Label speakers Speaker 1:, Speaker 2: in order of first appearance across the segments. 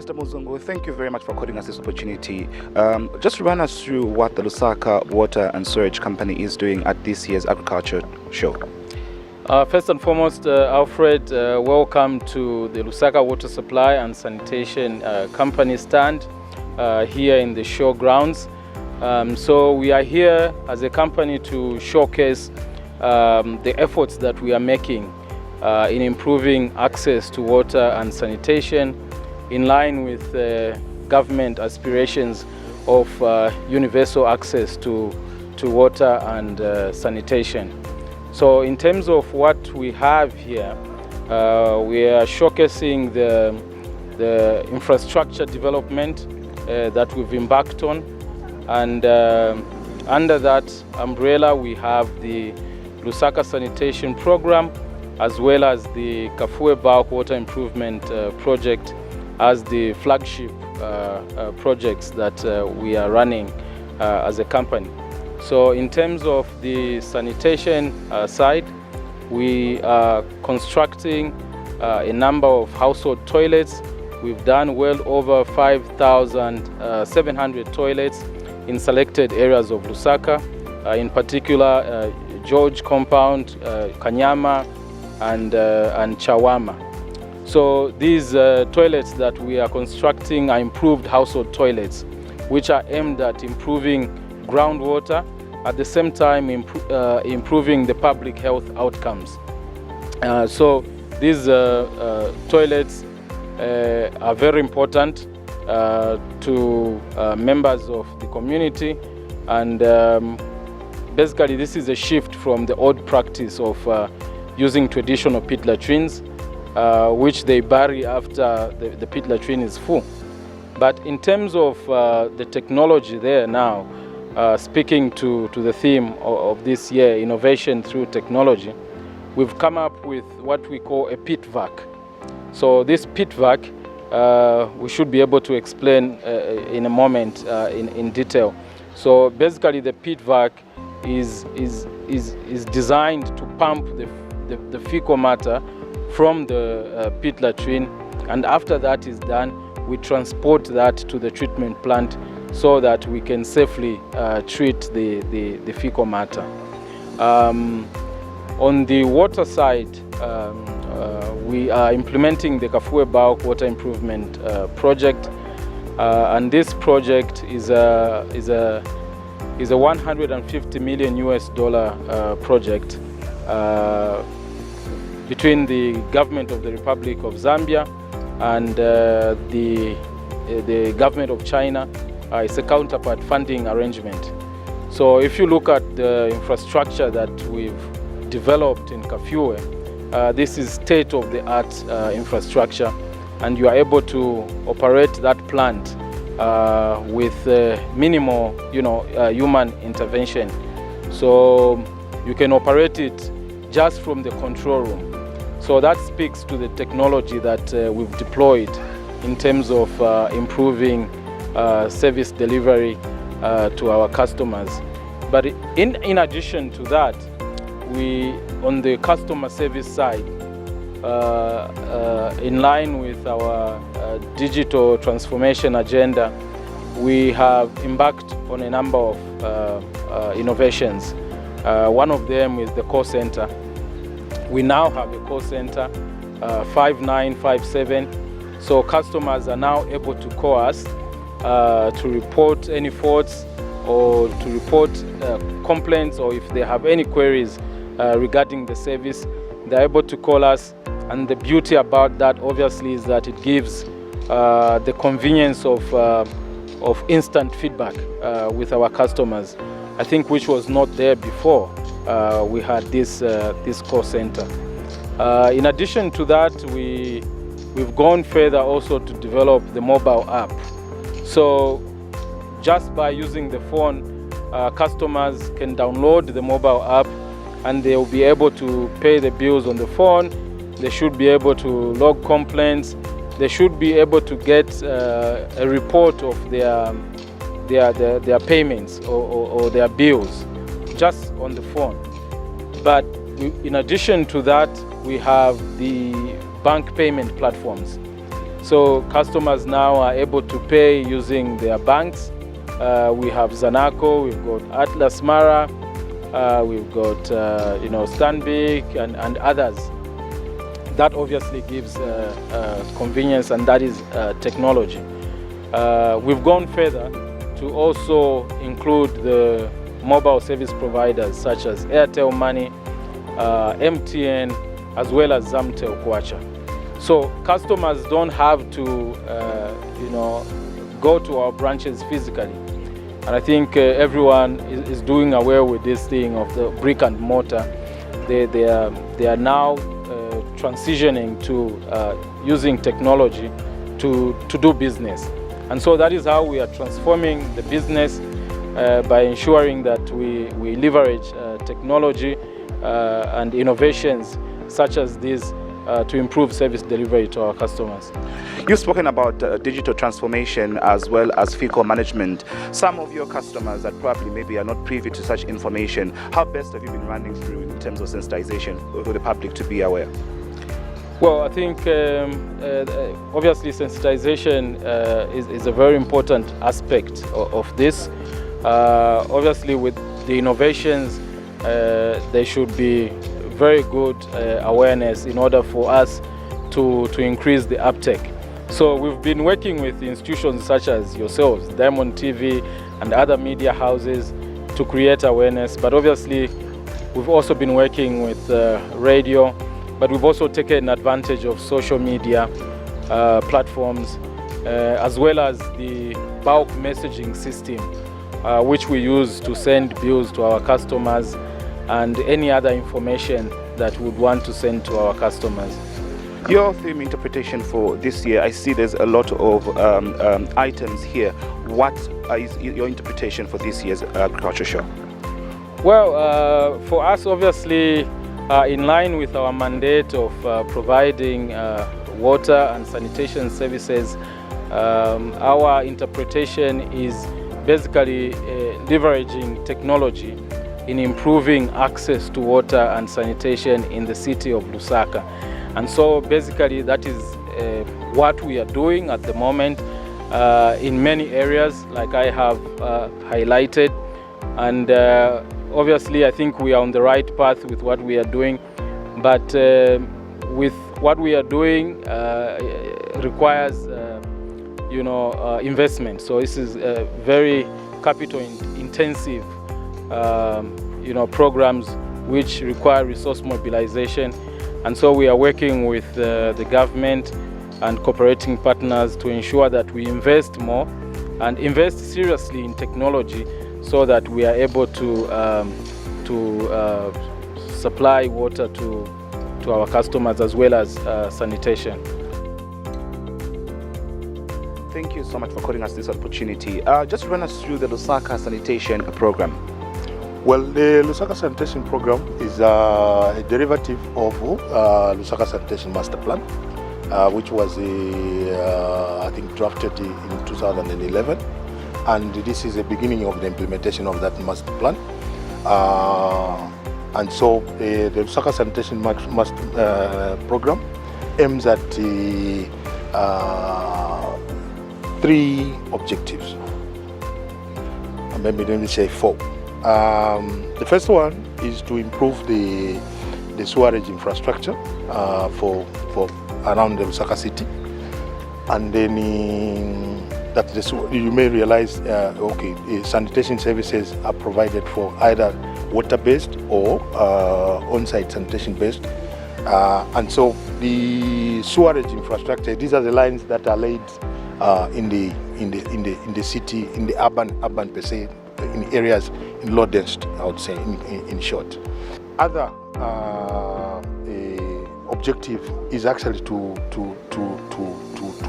Speaker 1: Mr. Muzungu, thank you very much for according us this opportunity. Just run us through what the Lusaka Water and Sewerage Company is doing at this year's Agriculture Show.
Speaker 2: First and foremost, Alfred, welcome to the Lusaka Water Supply and Sanitation Company stand here in the show grounds. So we are here as a company to showcase the efforts that we are making in improving access to water and sanitation in line with government aspirations of universal access to water and sanitation. So in terms of what we have here, we are showcasing the infrastructure development that we've embarked on, and under that umbrella we have the Lusaka Sanitation Program as well as the Kafue Bulk Water Improvement Project as the flagship projects that we are running as a company. So in terms of the sanitation side, we are constructing a number of household toilets. We've done well over 5,700 toilets in selected areas of Lusaka, in particular George Compound, Kanyama, and Chawama. So these toilets that we are constructing are improved household toilets, which are aimed at improving groundwater, at the same time improving the public health outcomes. So these toilets are very important to members of the community, and basically this is a shift from the old practice of using traditional pit latrines, which they bury after the pit latrine is full. But in terms of the technology there now, speaking to the theme of this year, innovation through technology, we've come up with what we call a pit vac. So this pit vac, we should be able to explain in a moment in detail. So basically the pit vac is designed to pump the fecal matter from the pit latrine, and after that is done, we transport that to the treatment plant so that we can safely treat the fecal matter. On the water side, we are implementing the Kafue Bulk Water Improvement Project, and this project is a $150 million project between the government of the Republic of Zambia and the government of China. It's a counterpart funding arrangement. So if you look at the infrastructure that we've developed in Kafue, this is state-of-the-art infrastructure, and you are able to operate that plant with minimal, human intervention. So you can operate it just from the control room. So that speaks to the technology that we've deployed in terms of improving service delivery to our customers. But in addition to that, we, on the customer service side, in line with our digital transformation agenda, we have embarked on a number of innovations. One of them is the call center. We now have a call center, 5957. So customers are now able to call us to report any faults or to report complaints, or if they have any queries regarding the service, they're able to call us. And the beauty about that, obviously, is that it gives the convenience of instant feedback with our customers, I think, which was not there before we had this call center. In addition to that, we've gone further also to develop the mobile app. So just by using the phone, customers can download the mobile app and they will be able to pay the bills on the phone. They should be able to log complaints. They should be able to get a report of their payments or their bills just on the phone. But in addition to that, we have the bank payment platforms. So customers now are able to pay using their banks. We have Zanaco, we've got Atlas Mara, we've got Stanbic and others. That obviously gives convenience, and that is technology. We've gone further to also include the mobile service providers such as Airtel Money, MTN, as well as Zamtel Kwacha. So customers don't have to go to our branches physically. And I think everyone is doing aware with this thing of the brick and mortar. They are now transitioning to using technology to do business. And so that is how we are transforming the business by ensuring that we leverage technology and innovations such as this to improve service delivery to our customers.
Speaker 1: You've spoken about digital transformation as well as vehicle management. Some of your customers that probably maybe are not privy to such information, how best have you been running through in terms of sensitization for the public to be aware?
Speaker 2: Well, I think obviously sensitization is a very important aspect of this. Obviously with the innovations, there should be very good awareness in order for us to increase the uptake. So we've been working with institutions such as yourselves, Diamond TV and other media houses to create awareness, but obviously we've also been working with radio, but we've also taken advantage of social media platforms as well as the bulk messaging system which we use to send bills to our customers and any other information that we would want to send to our customers.
Speaker 1: Your theme interpretation for this year, I see there's a lot of items here. What is your interpretation for this year's agriculture show?
Speaker 2: Well, for us, obviously, in line with our mandate of providing water and sanitation services, our interpretation is basically leveraging technology in improving access to water and sanitation in the city of Lusaka. And so basically that is what we are doing at the moment in many areas, like I have highlighted. And obviously I think we are on the right path with what we are doing. But with what we are doing requires investment. So this is very capital intensive programs which require resource mobilization. And so we are working with the government and cooperating partners to ensure that we invest more and invest seriously in technology so that we are able to supply water to our customers as well as sanitation.
Speaker 1: Thank you so much for calling us this opportunity. Just run us through the Lusaka sanitation program.
Speaker 3: Well, the Lusaka Sanitation Program is a derivative of Lusaka Sanitation Master Plan, which was, I think, drafted in 2011. And this is the beginning of the implementation of that master plan. And so the Lusaka Sanitation Program aims at 3 objectives. Maybe let me say 4. The first one is to improve the sewerage infrastructure for around the Lusaka city, and then you may realize, sanitation services are provided for either water-based or on-site sanitation-based, and so the sewerage infrastructure. These are the lines that are laid in the city, in the urban per se, in areas in low density, I would say, in short. Other objective is actually to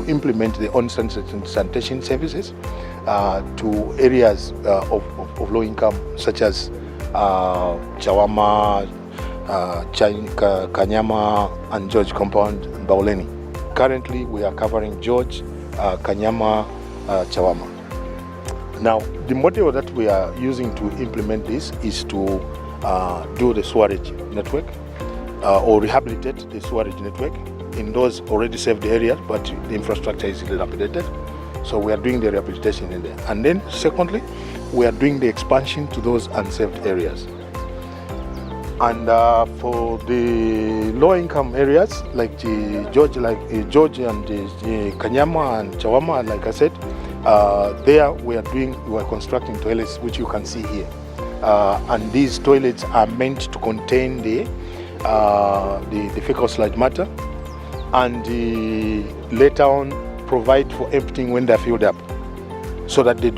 Speaker 3: implement the on-site sanitation services to areas of low income, such as Chawama, Kanyama, and George Compound, and Bauleni. Currently, we are covering George, Kanyama, Chawama. Now, the model that we are using to implement this is to do the sewerage network or rehabilitate the sewerage network in those already saved areas, but the infrastructure is dilapidated. So we are doing the rehabilitation in there. And then secondly, we are doing the expansion to those unsaved areas. And for the low-income areas like George and Kanyama and Chawama, like I said, there we are constructing toilets, which you can see here. And these toilets are meant to contain the fecal sludge matter, and later on provide for emptying when they're filled up, so that the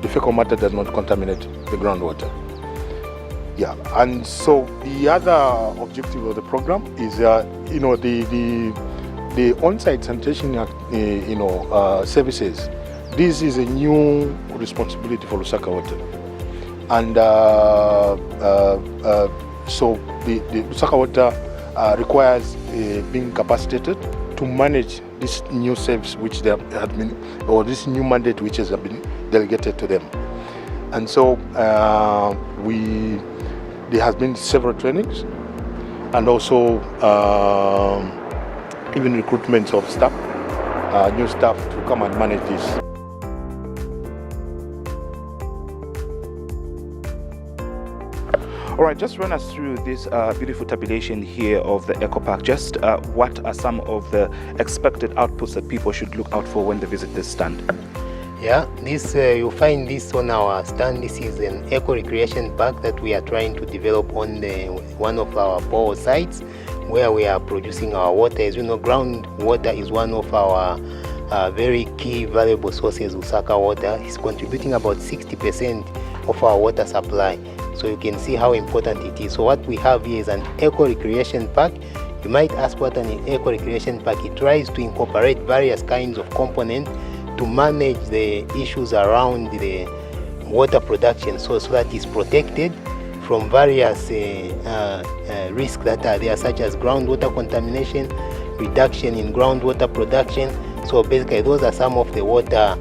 Speaker 3: fecal matter does not contaminate the groundwater. Yeah, and so the other objective of the program is, the on-site sanitation, services. This is a new responsibility for Lusaka Water, and so the Lusaka Water requires being capacitated to manage this new service which they have been, or this new mandate which has been delegated to them. And so there has been several trainings, and also even recruitment of staff, new staff to come and manage this.
Speaker 1: All right, just run us through this beautiful tabulation here of the Eco Park. Just what are some of the expected outputs that people should look out for when they visit this stand?
Speaker 4: Yeah, this you'll find this on our stand. This is an eco recreation park that we are trying to develop on one of our borehole sites, where we are producing our water. As you know, groundwater is one of our very key valuable sources. Lusaka water is contributing about 60% of our water supply. So you can see how important it is. So what we have here is an eco recreation park. You might ask what an eco recreation park. It tries to incorporate various kinds of components to manage the issues around the water production, so that it's protected from various risks that are there, such as groundwater contamination, reduction in groundwater production. So basically those are some of the water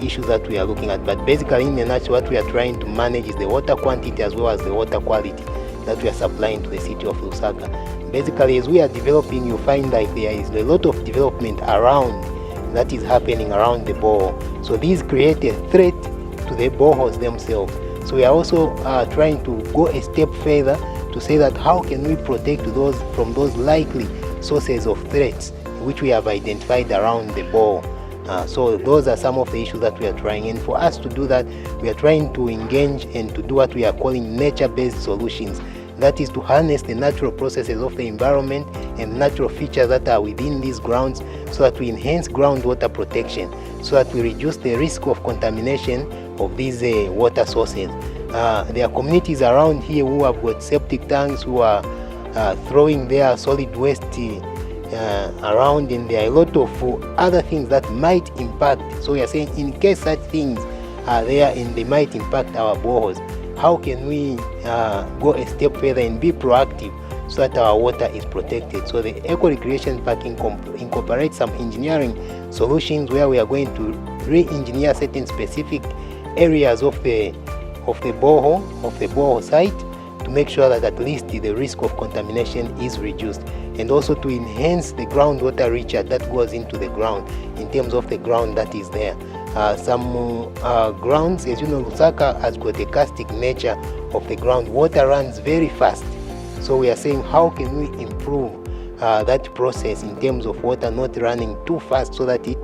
Speaker 4: issues that we are looking at. But basically in a nutshell, what we are trying to manage is the water quantity as well as the water quality that we are supplying to the city of Lusaka. Basically, as we are developing, you find that there is a lot of development around that is happening around the borehole. So these create a threat to the boreholes themselves. So we are also trying to go a step further to say that how can we protect those from those likely sources of threats which we have identified around the borehole. So those are some of the issues that we are trying, and for us to do that, we are trying to engage and to do what we are calling nature-based solutions. That is to harness the natural processes of the environment and natural features that are within these grounds, so that we enhance groundwater protection, so that we reduce the risk of contamination of these water sources. There are communities around here who have got septic tanks, who are throwing their solid waste around, and there are a lot of other things that might impact. So we are saying, in case such things are there and they might impact our boreholes, how can we go a step further and be proactive so that our water is protected? So the eco recreation park incorporates some engineering solutions where we are going to re-engineer certain specific areas of the borehole site to make sure that at least the risk of contamination is reduced, and also to enhance the groundwater recharge that goes into the ground in terms of the ground that is there. Some grounds, as you know, Lusaka has got a karstic nature of the ground. Water runs very fast. So we are saying, how can we improve that process in terms of water not running too fast, so that it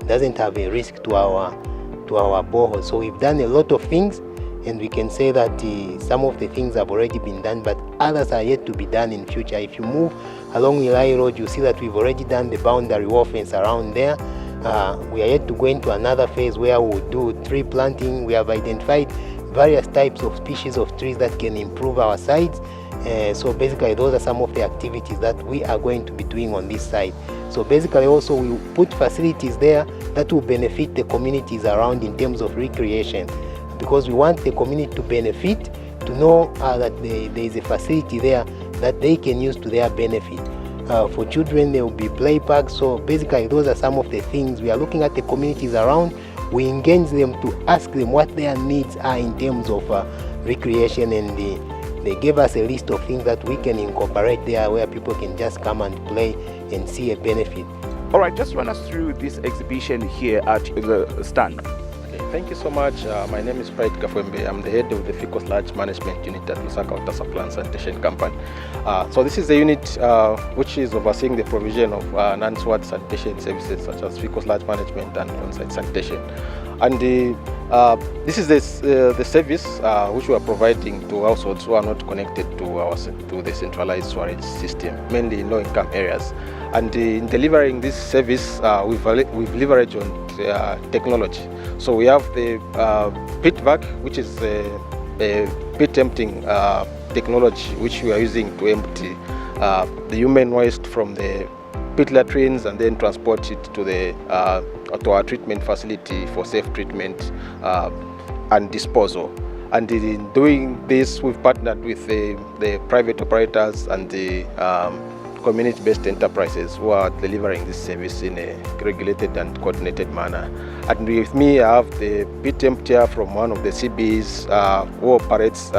Speaker 4: doesn't have a risk to our borehole. So we've done a lot of things, and we can say that some of the things have already been done, but others are yet to be done in future. If you move along Wilai Road, you see that we've already done the boundary wall fence around there. We are yet to go into another phase where we'll do tree planting. We have identified various types of species of trees that can improve our sites. So basically those are some of the activities that we are going to be doing on this site. So basically also we will put facilities there that will benefit the communities around in terms of recreation, because we want the community to benefit, to know that there is a facility there that they can use to their benefit. For children, there will be play parks. So basically those are some of the things. We are looking at the communities around. We engage them to ask them what their needs are in terms of recreation and they gave us a list of things that we can incorporate there where people can just come and play and see a benefit.
Speaker 1: All right, just run us through this exhibition here at the stand.
Speaker 2: Thank you so much. My name is Pride Kafwembe. I'm the head of the FICO Sludge Management Unit at Lusaka Water Supply and Sanitation Company. So this is the unit which is overseeing the provision of non-SWAT sanitation services such as FICO Sludge Management and on-site sanitation. And this is the service which we are providing to households who are not connected to the centralized sewerage system, mainly in low-income areas. And in delivering this service, we've leveraged on technology. So we have the pit vac, which is a pit emptying technology, which we are using to empty the human waste from the pit latrines and then transport it to our treatment facility for safe treatment and disposal. And in doing this, we've partnered with the private operators and the community-based enterprises who are delivering this service in a regulated and coordinated manner. And with me, I have the pit emptier from one of the CBs who operates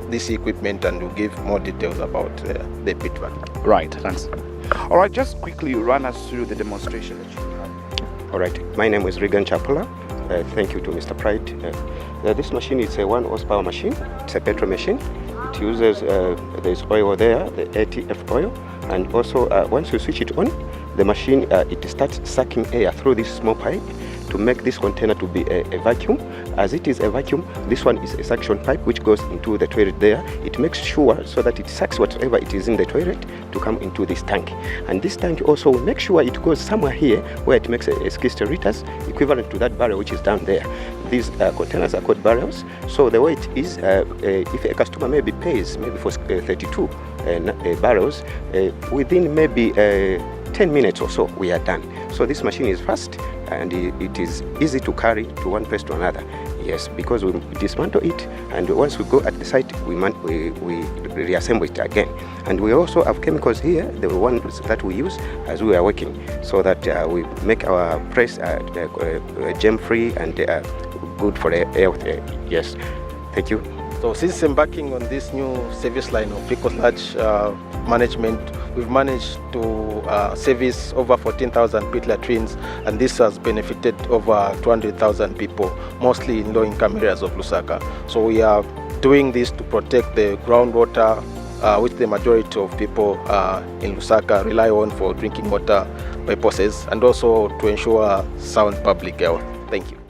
Speaker 2: this equipment and will give more details about the pit van.
Speaker 1: Right, thanks. All right, just quickly run us through the demonstration that you have.
Speaker 5: All right, my name is Regan Chapula. Thank you to Mr. Pride. This machine is a 1 horsepower machine. It's a petrol machine. It uses, there's oil there, the ATF oil. And also, once you switch it on, the machine, it starts sucking air through this small pipe to make this container to be a vacuum. As it is a vacuum, this one is a suction pipe which goes into the toilet there. It makes sure so that it sucks whatever it is in the toilet to come into this tank. And this tank also will make sure it goes somewhere here where it makes a 60 liters, equivalent to that barrel which is down there. These containers are called barrels. So the way it is, if a customer maybe pays maybe for 32 barrels, within maybe 10 minutes or so we are done. So this machine is fast and it is easy to carry to one place to another. Yes, because we dismantle it, and once we go at the site, we reassemble it again. And we also have chemicals here, the ones that we use as we are working, so that we make our press germ-free and good for the health. Yes, thank you.
Speaker 2: So since embarking on this new service line of FICO Sludge management, we've managed to service over 14,000 pit latrines, and this has benefited over 200,000 people, mostly in low-income areas of Lusaka. So we are doing this to protect the groundwater, which the majority of people in Lusaka rely on for drinking water purposes, and also to ensure sound public health. Thank you.